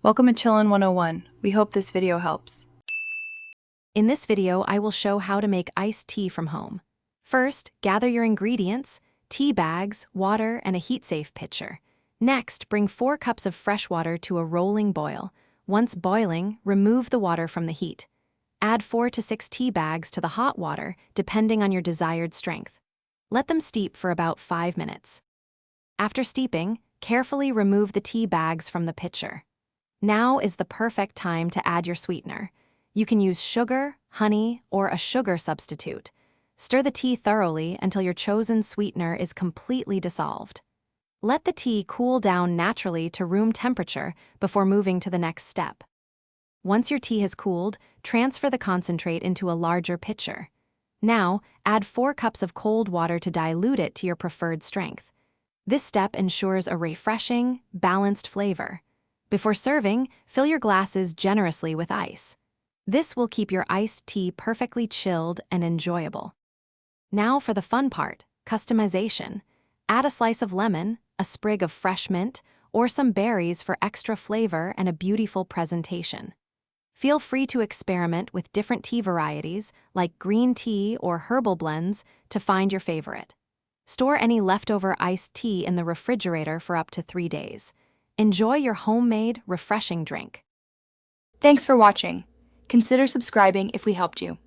Welcome to Chillin' 101. We hope this video helps. In this video, I will show how to make iced tea from home. First, gather your ingredients, tea bags, water, and a heat-safe pitcher. Next, bring 4 cups of fresh water to a rolling boil. Once boiling, remove the water from the heat. Add 4 to 6 tea bags to the hot water, depending on your desired strength. Let them steep for about 5 minutes. After steeping, carefully remove the tea bags from the pitcher. Now is the perfect time to add your sweetener. You can use sugar, honey, or a sugar substitute. Stir the tea thoroughly until your chosen sweetener is completely dissolved. Let the tea cool down naturally to room temperature before moving to the next step. Once your tea has cooled, transfer the concentrate into a larger pitcher. Now, add 4 cups of cold water to dilute it to your preferred strength. This step ensures a refreshing, balanced flavor. Before serving, fill your glasses generously with ice. This will keep your iced tea perfectly chilled and enjoyable. Now for the fun part, customization. Add a slice of lemon, a sprig of fresh mint, or some berries for extra flavor and a beautiful presentation. Feel free to experiment with different tea varieties, like green tea or herbal blends, to find your favorite. Store any leftover iced tea in the refrigerator for up to 3 days. Enjoy your homemade, refreshing drink. Thanks for watching. Consider subscribing if we helped you.